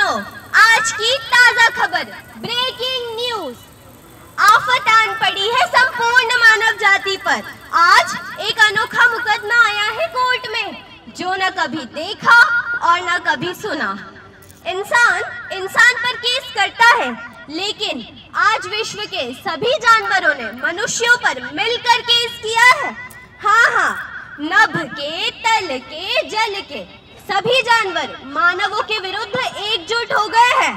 सुनो आज की ताजा खबर, ब्रेकिंग न्यूज। आफत आन पड़ी है संपूर्ण मानव जाति पर। आज एक अनोखा मुकदमा आया है कोर्ट में, जो न कभी देखा और न कभी सुना। इंसान पर केस करता है, लेकिन आज विश्व के सभी जानवरों ने मनुष्यों पर मिलकर केस किया है। हाँ, नभ के, तल के, जल के सभी जानवर मानवों के विरुद्ध एकजुट हो गए हैं।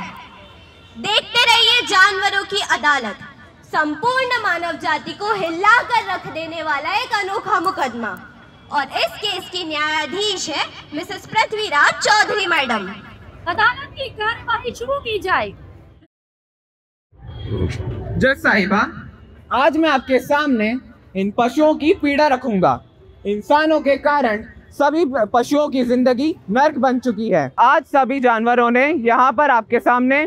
देखते रहिए जानवरों की अदालत, संपूर्ण मानव जाति को हिला कर रख देने वाला एक अनोखा मुकदमा। और इस केस की न्यायाधीश है मिसेस पृथ्वीराज चौधरी मैडम। अदालत की कार्यवाही शुरू की जाए। जज साहिबा, आज मैं आपके सामने इन पशुओं की पीड़ा रखूंगा। इंसानों के कारण सभी पशुओं की जिंदगी नर्क बन चुकी है। आज सभी जानवरों ने यहाँ पर आपके सामने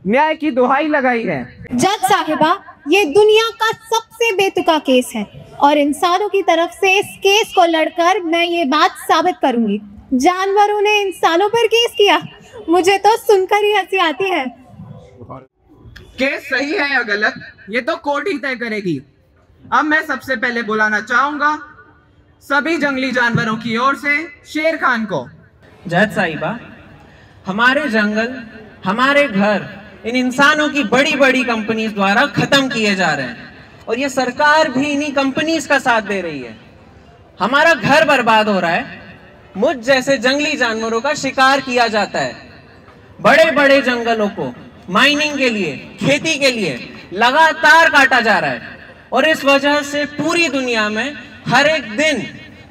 न्याय की दुहाई लगाई है। जज साहिबा, ये दुनिया का सबसे बेतुका केस है और इंसानों की तरफ से इस केस को लड़कर मैं ये बात साबित करूंगी। जानवरों ने इंसानों पर केस किया, मुझे तो सुनकर ही हंसी आती है। केस सही है या गलत, ये तो कोर्ट ही तय करेगी। अब मैं सबसे पहले बुलाना चाहूंगा सभी जंगली जानवरों की ओर से शेर खान को। जज साहिबा, हमारे जंगल, हमारे घर इन इंसानों की बड़ी बड़ी कंपनीज द्वारा खत्म किए जा रहे हैं और ये सरकार भी इन्हीं कंपनीज का साथ दे रही है। हमारा घर बर्बाद हो रहा है, मुझ जैसे जंगली जानवरों का शिकार किया जाता है। बड़े बड़े जंगलों को माइनिंग के लिए, खेती के लिए लगातार काटा जा रहा है और इस वजह से पूरी दुनिया में हर एक दिन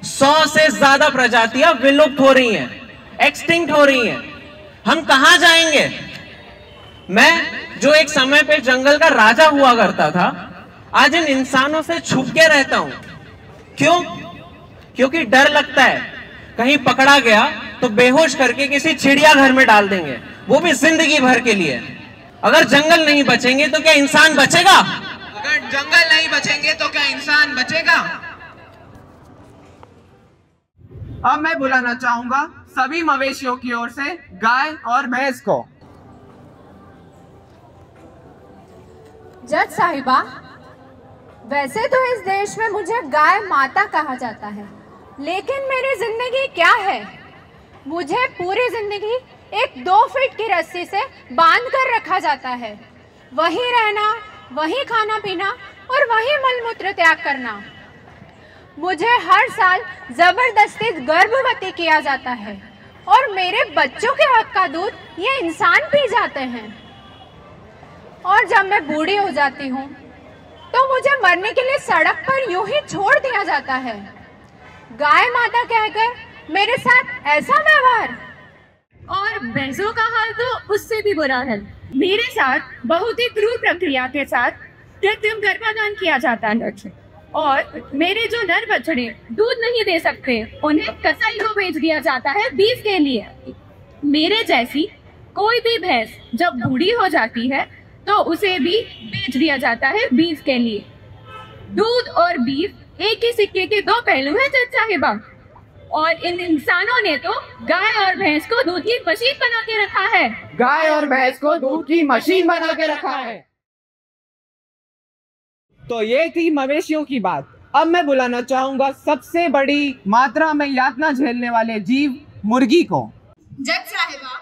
100 से ज्यादा प्रजातियां विलुप्त हो रही हैं, एक्सटिंक्ट हो रही हैं। हम कहां जाएंगे? मैं जो एक समय पे जंगल का राजा हुआ करता था, आज इन इंसानों से छुप के रहता हूं। क्यों? क्योंकि डर लगता है कहीं पकड़ा गया तो बेहोश करके किसी चिड़ियाघर में डाल देंगे, वो भी जिंदगी भर के लिए। अगर जंगल नहीं बचेंगे तो क्या इंसान बचेगा? अगर जंगल नहीं बचेंगे तो क्या इंसान बचेगा? अब मैं बुलाना चाहूंगा सभी मवेशियों की ओर से गाय और भैंस को। जज साहिबा, वैसे तो इस देश में मुझे गाय माता कहा जाता है, लेकिन मेरी जिंदगी क्या है? मुझे पूरी जिंदगी एक 2 फीट की रस्सी से बांध कर रखा जाता है। वहीं रहना, वहीं खाना पीना और वहीं मलमूत्र त्याग करना। मुझे हर साल जबरदस्ती गर्भवती किया जाता है और मेरे बच्चों के हक का दूध ये इंसान पी जाते हैं। और जब मैं बूढ़ी हो जाती हूँ तो मुझे मरने के लिए सड़क पर यूं ही छोड़ दिया जाता है। गाय माता कहकर मेरे साथ ऐसा व्यवहार। और भैंसों का हाल तो उससे भी बुरा है। मेरे साथ बहुत ही क्रूर प्रक्रिया के साथ कृत्रिम गर्भाधान किया जाता है और मेरे जो नर बछड़े दूध नहीं दे सकते, उन्हें कसाई को बेच दिया जाता है बीज के लिए। मेरे जैसी कोई भी भैंस जब बूढ़ी हो जाती है तो उसे भी बेच दिया जाता है बीज के लिए। दूध और बीज एक ही सिक्के के 2 पहलू हैं जज साहिबा। और इन इंसानों ने तो गाय और भैंस को दूध की मशीन बना के रखा है। गाय और भैंस को दूध की मशीन बना के रखा है। तो ये थी मवेशियों की बात। अब मैं बुलाना चाहूंगा सबसे बड़ी मात्रा में यातना झेलने वाले जीव, मुर्गी को। जज साहिबा,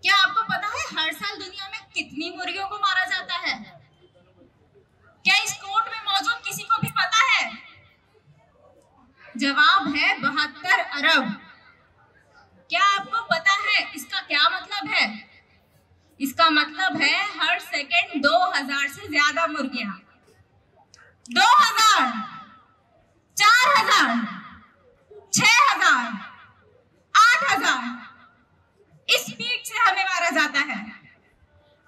क्या आपको पता है हर साल दुनिया में कितनी मुर्गियों को मारा जाता है? क्या इस कोर्ट में मौजूद किसी को भी पता है? जवाब है 72 अरब। क्या आपको पता है इसका क्या मतलब है? इसका मतलब है हर सेकंड 2000 से ज्यादा मुर्गियां। 2000, 4000, 6000, 8000 इस स्पीड से हमें मारा जाता है।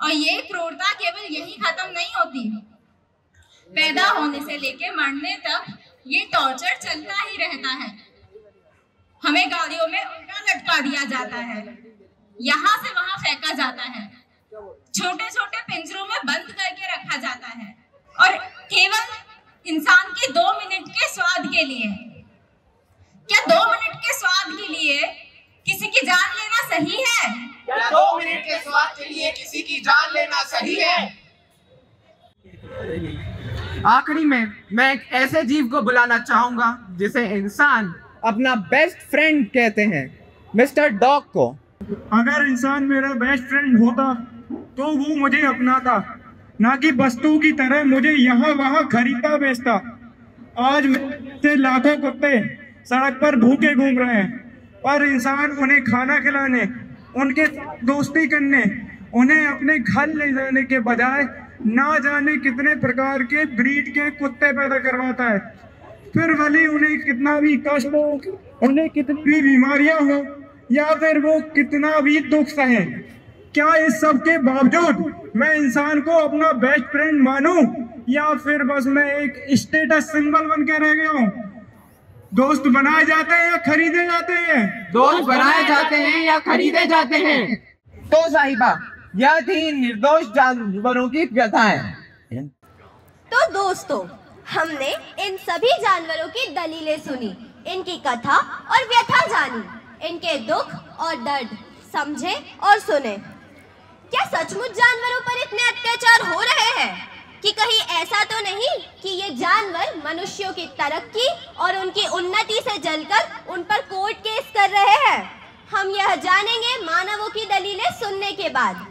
और ये क्रूरता केवल यही खत्म नहीं होती, पैदा होने से लेके मरने तक ये टॉर्चर चलता ही रहता है। हमें गाड़ियों में उल्टा लटका दिया जाता है, यहाँ से वहां फेंका जाता है, छोटे छोटे पिंजरों में बंद करके रखा जाता है और केवल इंसान के 2 मिनट के स्वाद के लिए। क्या 2 मिनट के स्वाद के लिए किसी की जान लेना सही है? क्या 2 मिनट के स्वाद के लिए किसी की जान लेना सही है? आखिरी में मैं एक ऐसे जीव को बुलाना चाहूंगा जिसे इंसान अपना बेस्ट फ्रेंड कहते हैं, मिस्टर डॉग को। अगर इंसान मेरा बेस्ट फ्रेंड होता तो वो मुझे अपनाता, ना कि वस्तु की तरह मुझे यहाँ वहाँ खरीदता बेचता। आज से लाखों कुत्ते सड़क पर भूखे घूम रहे हैं, पर इंसान उन्हें खाना खिलाने, उनके साथ दोस्ती करने, उन्हें अपने घर ले जाने के बजाय ना जाने कितने प्रकार के ब्रीड के कुत्ते पैदा करवाता है। फिर भले उन्हें कितना भी कष्ट हो, उन्हें कितनी भी बीमारियां हो, या फिर वो कितना भी दुख सहे, क्या इस सब के बावजूद मैं इंसान को अपना बेस्ट फ्रेंड मानूं, या फिर बस मैं एक स्टेटस सिंबल बन के रह गया हूँ? दोस्त बनाए जाते हैं या खरीदे जाते हैं? दोस्त बनाए जाते हैं या खरीदे जाते हैं? तो साहिबा, यह थी निर्दोष जानवरों की व्यथाएं। तो दोस्तों, हमने इन सभी जानवरों की दलीलें सुनी, इनकी कथा और व्यथा जानी, इनके दुख और दर्द समझे और सुने। क्या सचमुच जानवरों पर इतने अत्याचार हो रहे हैं कि कहीं ऐसा तो नहीं कि ये जानवर मनुष्यों की तरक्की और उनकी उन्नति से जलकर उन पर कोर्ट केस कर रहे हैं? हम यह जानेंगे मानवों की दलीलें सुनने के बाद।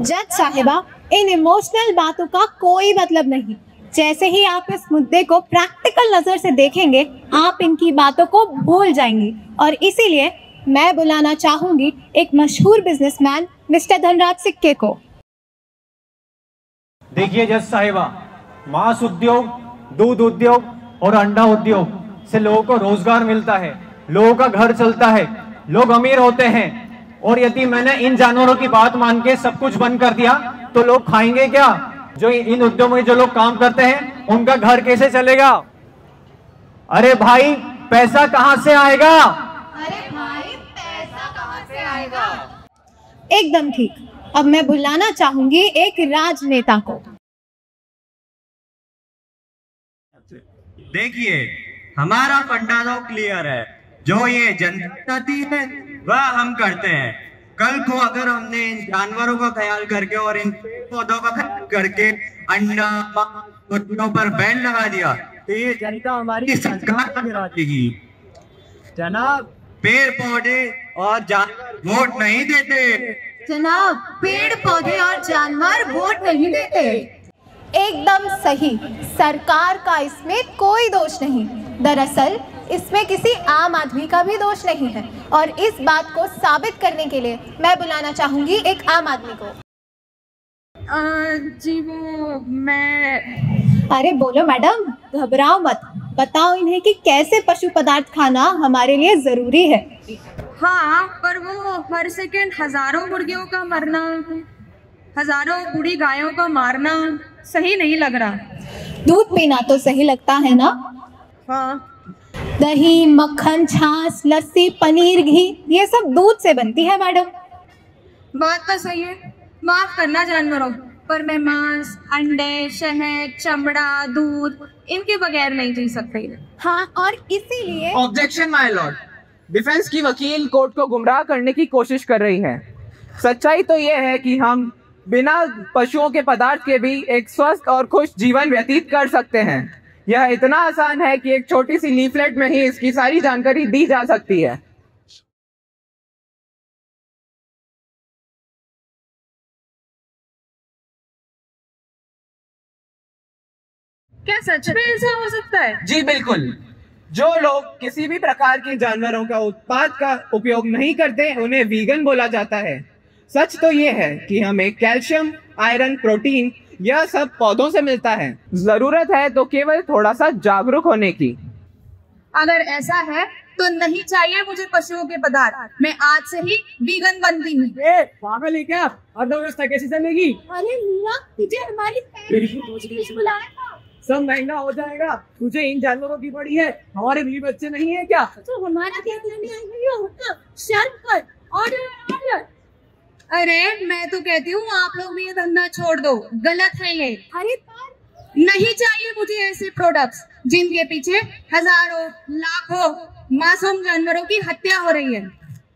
जज साहिबा, इन इमोशनल बातों का कोई मतलब नहीं। जैसे ही आप इस मुद्दे को प्रैक्टिकल नजर से देखेंगे, आप इनकी बातों को भूल जाएंगे। और इसीलिए मैं बुलाना चाहूंगी एक मशहूर बिजनेसमैन मिस्टर धनराज सिक्के को। देखिए जज साहिबा, मांस उद्योग, दूध उद्योग और अंडा उद्योग से लोगों को रोजगार मिलता है, लोगों का घर चलता है, लोग अमीर होते हैं। और यदि मैंने इन जानवरों की बात मान के सब कुछ बंद कर दिया तो लोग खाएंगे क्या? जो इन उद्योगों में जो लोग काम करते हैं उनका घर कैसे चलेगा? अरे भाई, पैसा कहाँ से आएगा? अरे भाई, पैसा कहाँ से आएगा? एकदम ठीक। अब मैं बुलाना चाहूंगी एक राजनेता को। देखिए, हमारा फंडा तो क्लियर है, जो ये जनता चाहती है वह हम करते हैं। कल को अगर हमने इन जानवरों का ख्याल करके और इन पौधों का ख्याल करके अंडा कुत्तों पर बैन लगा दिया तो ये जनता हमारी सरकार गिरा देगी। जनाब, पेड़ पौधे और जानवर वोट नहीं देते। जनाब, पेड़ पौधे और जानवर वोट नहीं देते। एकदम सही। सरकार का इसमें कोई दोष नहीं। दरअसल इसमें किसी आम आदमी का भी दोष नहीं है। और इस बात को साबित करने के लिए मैं बुलाना चाहूंगी एक आम आदमी को। जी वो मैं। अरे बोलो मैडम, घबराओ मत। बताओ इन्हें कि कैसे पशु पदार्थ खाना हमारे लिए जरूरी है। हाँ, पर वो हर सेकंड हजारों मुर्गियों का मरना, हजारों बूढ़ी गायों का मारना सही नहीं लग रहा। दूध पीना तो सही लगता है ना? हाँ। दही, मक्खन, छाछ, लस्सी, पनीर, घी, ये सब दूध से बनती है मैडम। बात तो सही है, माफ करना जानवरों, पर मैं मांस, अंडे, शहद, चमड़ा, दूध इनके बगैर नहीं जी सकती। हाँ, और इसीलिए ऑब्जेक्शन माय लॉर्ड। डिफेंस की वकील कोर्ट को गुमराह करने की कोशिश कर रही है। सच्चाई तो यह है कि हम बिना पशुओं के पदार्थ के भी एक स्वस्थ और खुश जीवन व्यतीत कर सकते हैं। यह इतना आसान है कि एक छोटी सी लीफलेट में ही इसकी सारी जानकारी दी जा सकती है। क्या सच में ऐसा हो सकता है? जी बिल्कुल। जो लोग किसी भी प्रकार के जानवरों का उत्पाद का उपयोग नहीं करते उन्हें वीगन बोला जाता है। सच तो ये है कि हमें कैल्शियम, आयरन, प्रोटीन यह सब पौधों से मिलता है। जरूरत है तो केवल थोड़ा सा जागरूक होने की। अगर ऐसा है तो नहीं चाहिए मुझे पशुओं के पदार्थ। मैं आज से ही वीगन बनती हूँ। पागल है क्या? अर्थव्यवस्था कैसे चलेगी? अरे मीरा, तुझे हमारी बुलाया था। सब महंगा हो जाएगा। तुझे इन जानवरों की पड़ी है, हमारे भी बच्चे नहीं है क्या? तो हमारा क्या करने आई हो? शर्म कर। ऑर्डर। अरे मैं तो कहती हूँ आप लोग भी ये धंधा छोड़ दो, गलत है ये। अरे नहीं चाहिए मुझे ऐसे प्रोडक्ट्स जिनके पीछे हजारों, लाखों, मासूम जानवरों की हत्या हो रही है।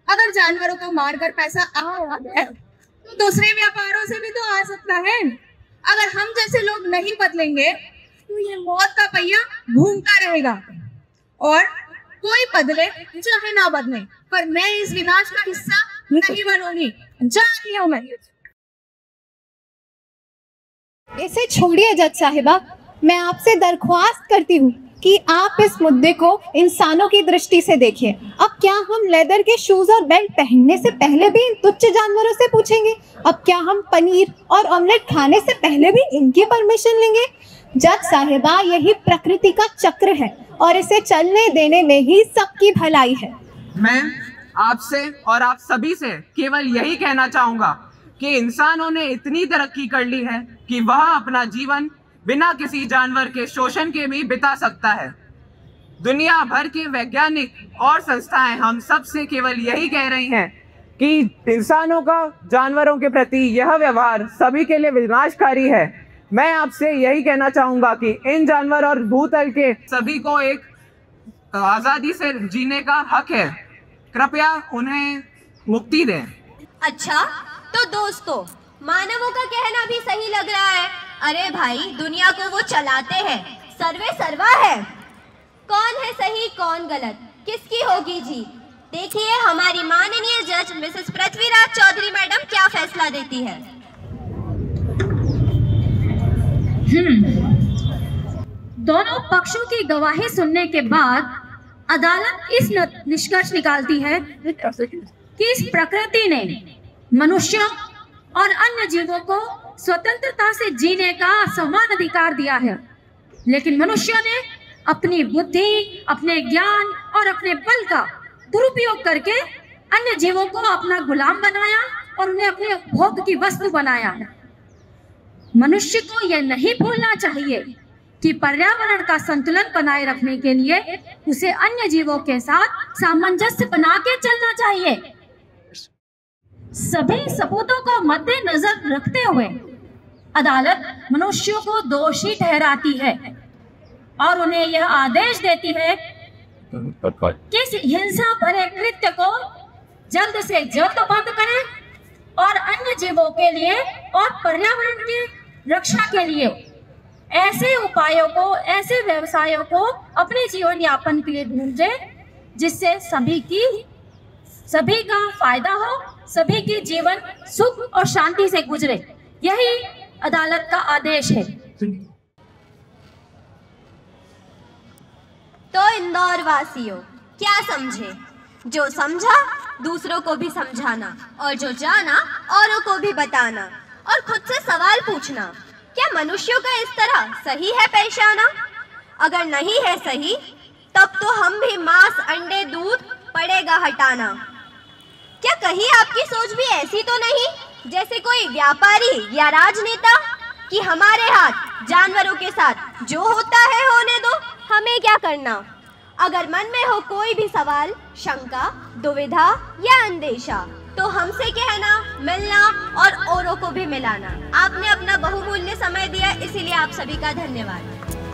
अगर जानवरों को मारकर पैसा आ रहा है तो दूसरे व्यापारों से भी तो आ सकता है। अगर हम जैसे लोग नहीं बदलेंगे तो ये मौत का पहिया घूमता रहेगा और कोई बदले चाहे ना बदले, पर मैं इस विनाश का हिस्सा नहीं बनूंगी। जा रही हूं मैं। इसे छोड़िए जज साहिबा, मैं आपसे दरख्वास्त करती हूँ कि आप इस मुद्दे को इंसानों की दृष्टि से देखिए। अब क्या हम लेदर के शूज और बेल्ट पहनने से पहले भी इन तुच्छ जानवरों से पूछेंगे? अब क्या हम पनीर और ऑमलेट खाने से पहले भी इनकी परमिशन लेंगे? जज साहिबा, यही प्रकृति का चक्र है और इसे चलने देने में ही सबकी भलाई है। मैं आपसे और आप सभी से केवल यही कहना चाहूँगा कि इंसानों ने इतनी तरक्की कर ली है कि वह अपना जीवन बिना किसी जानवर के शोषण के भी बिता सकता है। दुनिया भर के वैज्ञानिक और संस्थाएं हम सब से केवल यही कह रही हैं कि इंसानों का जानवरों के प्रति यह व्यवहार सभी के लिए विनाशकारी है। मैं आपसे यही कहना चाहूँगा कि इन जानवर और भूतल के सभी को एक आज़ादी से जीने का हक है। कृपया उन्हें मुक्ति दें। अच्छा, तो दोस्तों, मानवों का कहना भी सही लग रहा है। अरे भाई, दुनिया को वो चलाते हैं, सर्वे सर्वा है। कौन है सही कौन गलत, किसकी होगी जीत? देखिए हमारी माननीय जज मिसेस पृथ्वीराज चौधरी मैडम क्या फैसला देती है। दोनों पक्षों की गवाही सुनने के बाद अदालत इस निष्कर्ष निकालती है कि इस प्रकृति ने मनुष्यों और अन्य जीवों को स्वतंत्रता से जीने का समान अधिकार दिया है, लेकिन मनुष्यों ने अपनी बुद्धि, अपने ज्ञान और अपने बल का दुरुपयोग करके अन्य जीवों को अपना गुलाम बनाया और उन्हें अपने भोग की वस्तु बनाया। मनुष्य को यह नहीं भूलना चाहिए कि पर्यावरण का संतुलन बनाए रखने के लिए उसे अन्य जीवों के साथ सामंजस्य बना के चलना चाहिए। सभी सबूतों को मद्देनजर रखते हुए अदालत मनुष्यों को दोषी ठहराती है और उन्हें यह आदेश देती है कि इस हिंसा भरे कृत्य को जल्द से जल्द बंद करें और अन्य जीवों के लिए और पर्यावरण की रक्षा के लिए ऐसे उपायों को, ऐसे व्यवसायों को अपने जीवन यापन के लिए ढूंढे जिससे सभी का फायदा हो, सभी की जीवन सुख और शांति से गुजरे। यही अदालत का आदेश है। तो इंदौर वासियों, क्या समझे? जो समझा दूसरों को भी समझाना और जो जाना औरों को भी बताना और खुद से सवाल पूछना, क्या मनुष्यों का इस तरह सही है पेश आना? अगर नहीं है सही तब तो हम भी मांस, अंडे, दूध पड़ेगा हटाना। क्या कहीं आपकी सोच भी ऐसी तो नहीं जैसे कोई व्यापारी या राजनेता कि हमारे हाथ जानवरों के साथ जो होता है होने दो, हमें क्या करना? अगर मन में हो कोई भी सवाल, शंका, दुविधा या अंदेशा तो हमसे कहना, मिलना और औरों को भी मिलाना। आपने अपना बहुमूल्य समय दिया, इसीलिए आप सभी का धन्यवाद।